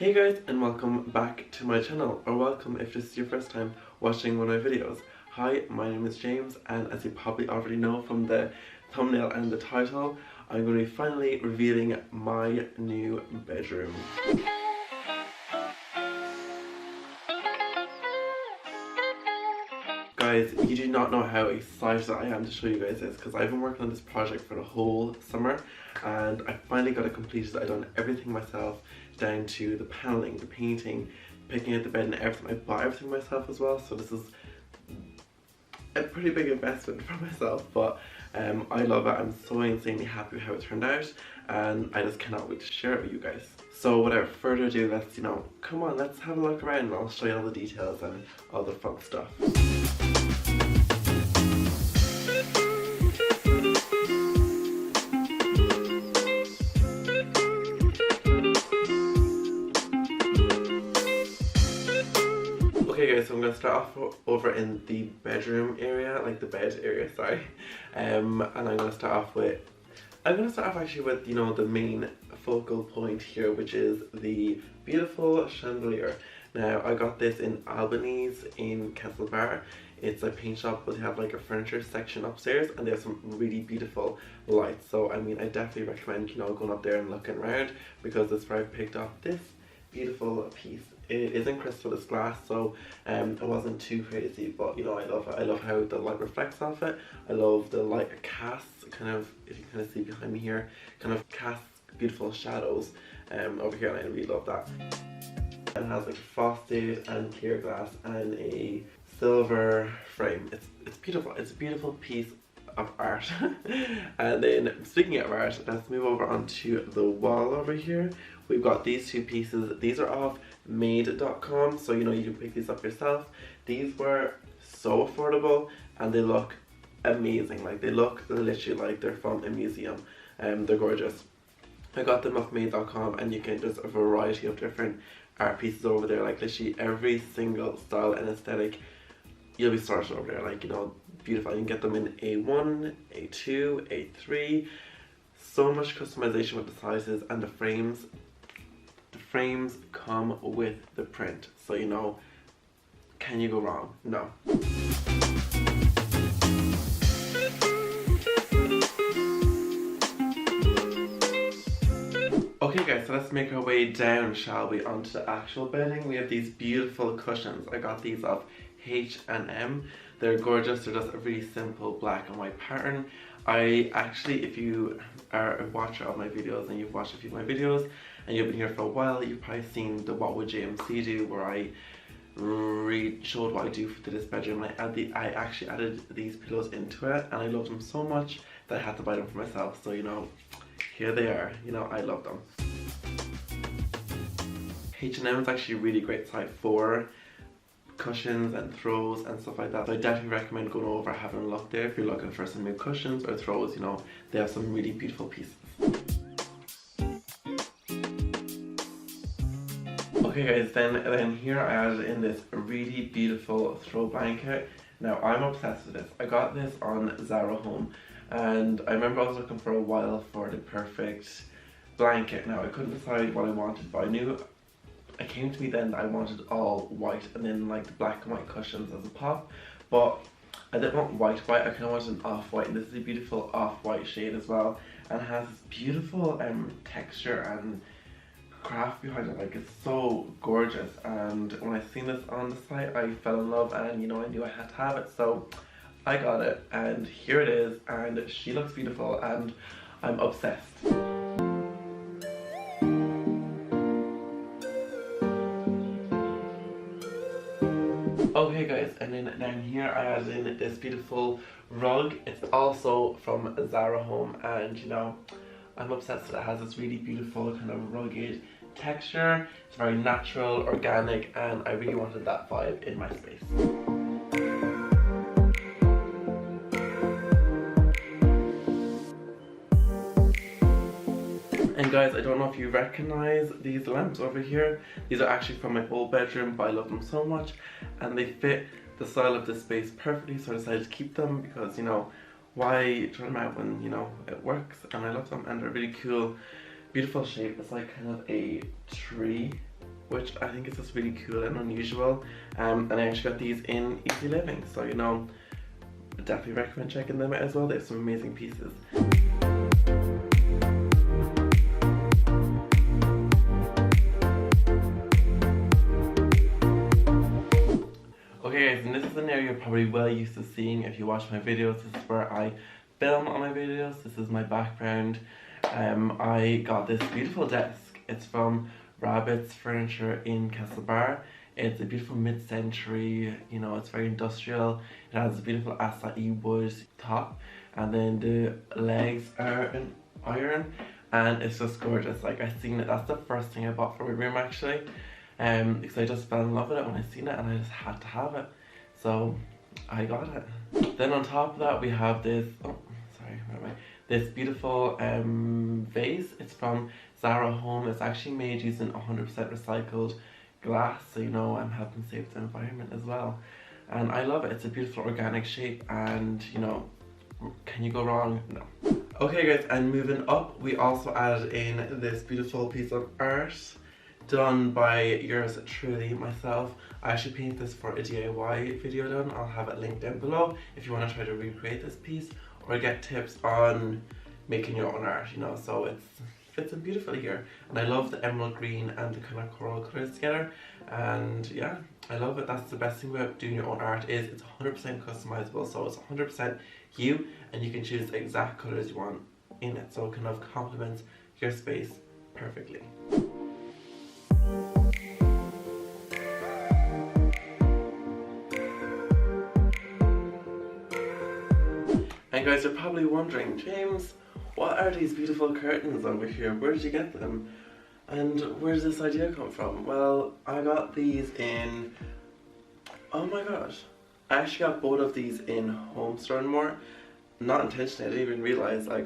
Hey guys, and welcome back to my channel, or welcome if this is your first time watching one of my videos. Hi, my name is James, and as you probably already know from the thumbnail and the title, I'm going to be finally revealing my new bedroom. Guys, you do not know how excited I am to show you guys this, because I've been working on this project for the whole summer and I finally got it completed. I've done everything myself, down to the paneling, the painting, picking out the bed and everything. I bought everything myself as well, so this is a pretty big investment for myself, but I love it. I'm so insanely happy with how it turned out, and I just cannot wait to share it with you guys. So without further ado, let's, come on, let's have a look around and I'll show you all the details and all the fun stuff. Okay guys, so I'm going to start off over in the bedroom area, like the bed area, sorry. And I'm going to start off actually with, the main focal point here, which is the beautiful chandelier. Now, I got this in Albany's in Castlebar. It's a paint shop, but they have like a furniture section upstairs, and they have some really beautiful lights. So, I mean, I definitely recommend, going up there and looking around, because that's where I picked up this beautiful piece. It is in crystal, it's glass, so it wasn't too crazy, but I love it. I love how the light reflects off it. I love the light casts, kind of, if you kind of see behind me here, kind of casts beautiful shadows over here, and I really love that. It has like frosted and clear glass and a silver frame. It's beautiful. It's a beautiful piece of art. And then speaking of art, let's move over onto the wall over here. We've got these two pieces. These are off made.com, so you can pick these up yourself. These were so affordable and they look amazing. Like, they look literally like they're from a museum. They're gorgeous. I got them off made.com, and you can just a variety of different art pieces over there, like literally every single style and aesthetic. You'll be sorted over there, like, beautiful. You can get them in A1, A2, A3. So much customization with the sizes and the frames. The frames come with the print, so can you go wrong? No. Okay guys, so let's make our way down, shall we, onto the actual bedding. We have these beautiful cushions. I got these off H&M. They're gorgeous. They're just a really simple black and white pattern. I actually, if you are a watcher of my videos and you've watched a few of my videos and you've been here for a while, you've probably seen the What Would JMC Do, where I showed what I do for this bedroom. And I actually added these pillows into it, and I love them so much that I had to buy them for myself. So here they are. I love them. H&M is actually a really great site for cushions and throws and stuff like that. So I definitely recommend going over, having a look there if you're looking for some new cushions or throws. They have some really beautiful pieces. Okay guys, then here I added in this really beautiful throw blanket. Now, I'm obsessed with this. I got this on Zara Home, and I remember I was looking for a while for the perfect blanket. Now, I couldn't decide what I wanted, but I knew it came to me then that I wanted all white, and then like the black and white cushions as a pop. But I didn't want white, I kind of wanted an off-white, and this is a beautiful off-white shade as well, and it has this beautiful texture and craft behind it. Like, it's so gorgeous. And when I seen this on the site, I fell in love, and I knew I had to have it, so I got it, and here it is, and she looks beautiful, and I'm obsessed. Okay guys, and then down here I added in this beautiful rug. It's also from Zara Home, and I'm obsessed with it. It has this really beautiful kind of rugged texture. It's very natural, organic, and I really wanted that vibe in my space. And guys, I don't know if you recognize these lamps over here. These are actually from my old bedroom, but I love them so much, and they fit the style of this space perfectly, so I decided to keep them because, why throw them out when, it works, and I love them, and they're really cool, beautiful shape. It's like kind of a tree which I think is just really cool and unusual. And I actually got these in Easy Living, so you know, definitely recommend checking them out as well. They have some amazing pieces. Okay guys, and this is an area you're probably well used to seeing if you watch my videos. This is where I film all my videos. This is my background. I got this beautiful desk. It's from Rabbettes Furniture in Castlebar. It's a beautiful mid-century, you know, it's very industrial. It has a beautiful acai wood top, and then the legs are in iron, and it's just gorgeous. Like, I seen it, that's the first thing I bought for my room actually. Because I just fell in love with it when I seen it, and I just had to have it, so I got it. Then on top of that we have this, oh sorry, where am I? This beautiful vase. It's from Zara Home. It's actually made using 100% recycled glass, so you know I'm helping save the environment as well, and I love it. It's a beautiful organic shape, and you know, can you go wrong? No. Okay guys, and moving up, we also added in this beautiful piece of art done by yours truly, myself. I actually painted this for a DIY video done. I'll have it linked down below if you want to try to recreate this piece or get tips on making your own art, you know. So it fits in beautifully here, and I love the emerald green and the kind of coral colors together, and yeah, I love it. That's the best thing about doing your own art, is it's 100% customizable, so it's 100% you, and you can choose the exact colors you want in it, so it kind of complements your space perfectly. And guys, you're probably wondering, James, what are these beautiful curtains over here? Where did you get them? And where did this idea come from? Well, I got these in, oh my gosh, I actually got both of these in Home Store and More. Not intentionally, I didn't even realize I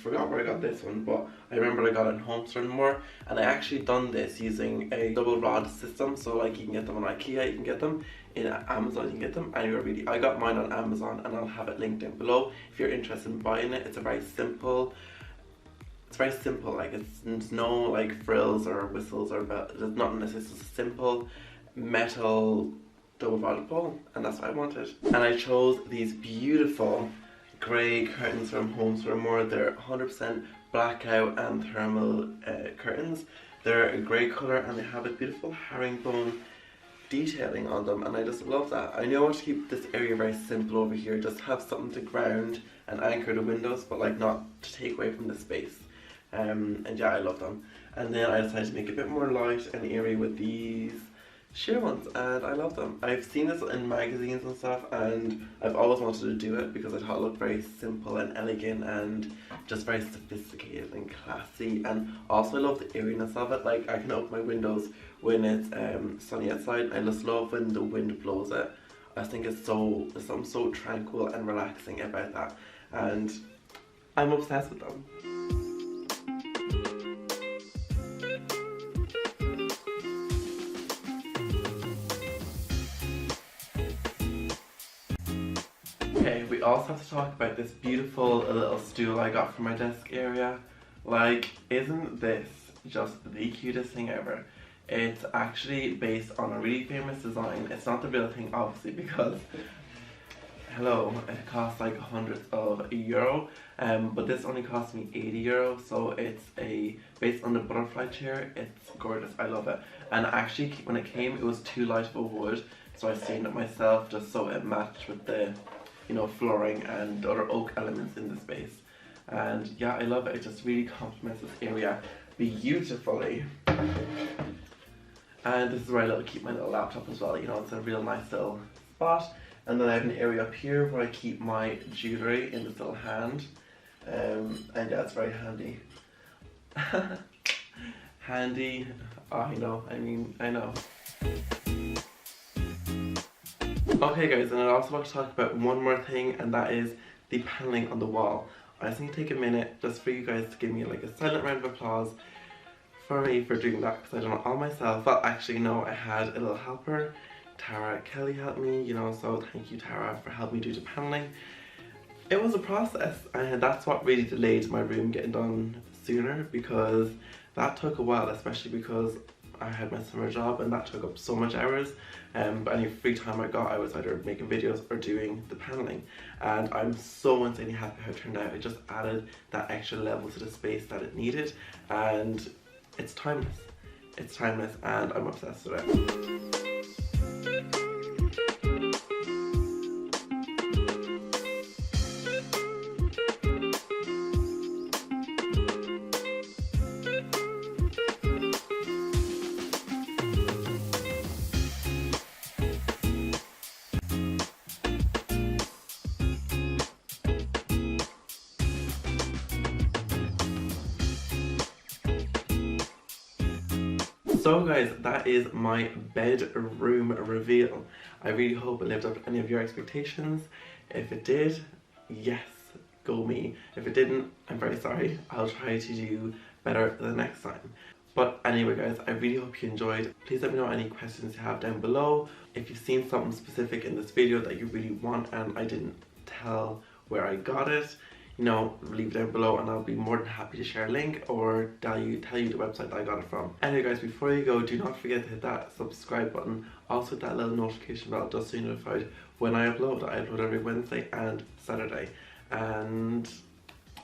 forgot where I got this one, but I remember I got it in Home Store and More, and I actually done this using a double rod system, so like you can get them on IKEA, you can get them in Amazon, you can get them anywhere really. I got mine on Amazon, and I'll have it linked down below if you're interested in buying it. It's very simple, like it's no like frills or whistles or there's nothing. It's just a simple metal double rod pole, and that's what I wanted. And I chose these beautiful grey curtains from Home Store and More. They're 100% blackout and thermal curtains. They're a grey colour, and they have a beautiful herringbone detailing on them, and I just love that. I know I want to keep this area very simple over here, just have something to ground and anchor the windows, but like not to take away from the space. And yeah, I love them. And then I decided to make it a bit more light and airy with these sheer ones, and I love them. I've seen this in magazines and stuff, and I've always wanted to do it because I thought it looked very simple and elegant and just very sophisticated and classy, and also I love the eeriness of it. Like, I can open my windows when it's sunny outside. I just love when the wind blows it. I think there's something so tranquil and relaxing about that, and I'm obsessed with them. Okay, we also have to talk about this beautiful little stool I got for my desk area. Like, isn't this just the cutest thing ever? It's actually based on a really famous design. It's not the real thing, obviously, because hello, it costs like hundreds of euro, but this only cost me 80 euro, so it's based on the butterfly chair. It's gorgeous, I love it. And actually, when it came, it was too light of a wood, so I stained it myself just so it matched with the, you know, flooring and other oak elements in the space. And yeah, I love it. It just really complements this area beautifully. And this is where I keep my little laptop as well. You know, it's a real nice little spot. And then I have an area up here where I keep my jewellery in this little hand. And yeah, it's very handy. Handy. Oh, I know. I know. Okay guys, and I also want to talk about one more thing, and that is the paneling on the wall. I just need to take a minute just for you guys to give me like a silent round of applause for me for doing that, because I done it all myself. Well, actually no, I had a little helper. Tara Kelly helped me, you know, so thank you Tara for helping me do the paneling. It was a process, and that's what really delayed my room getting done sooner, because that took a while, especially because I had my summer job and that took up so much hours. But any free time I got, I was either making videos or doing the paneling. And I'm so insanely happy how it turned out. It just added that extra level to the space that it needed, and it's timeless. It's timeless and I'm obsessed with it. So guys, that is my bedroom reveal. I really hope it lived up to any of your expectations. If it did, yes, go me. If it didn't, I'm very sorry. I'll try to do better the next time. But anyway guys, I really hope you enjoyed. Please let me know any questions you have down below. If you've seen something specific in this video that you really want and I didn't tell where I got it, you know, leave it down below and I'll be more than happy to share a link or tell you the website that I got it from. Anyway guys, before you go, do not forget to hit that subscribe button. Also that little notification bell just so you're notified when I upload. I upload every Wednesday and Saturday. And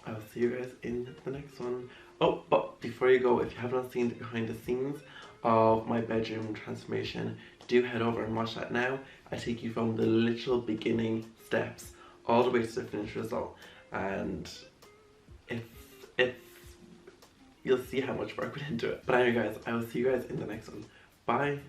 I'll see you guys in the next one. Oh, but before you go, if you have not seen the behind the scenes of my bedroom transformation, do head over and watch that now. I take you from the literal beginning steps all the way to the finished result. And it's you'll see how much work went into it. But anyway guys, I will see you guys in the next one. Bye.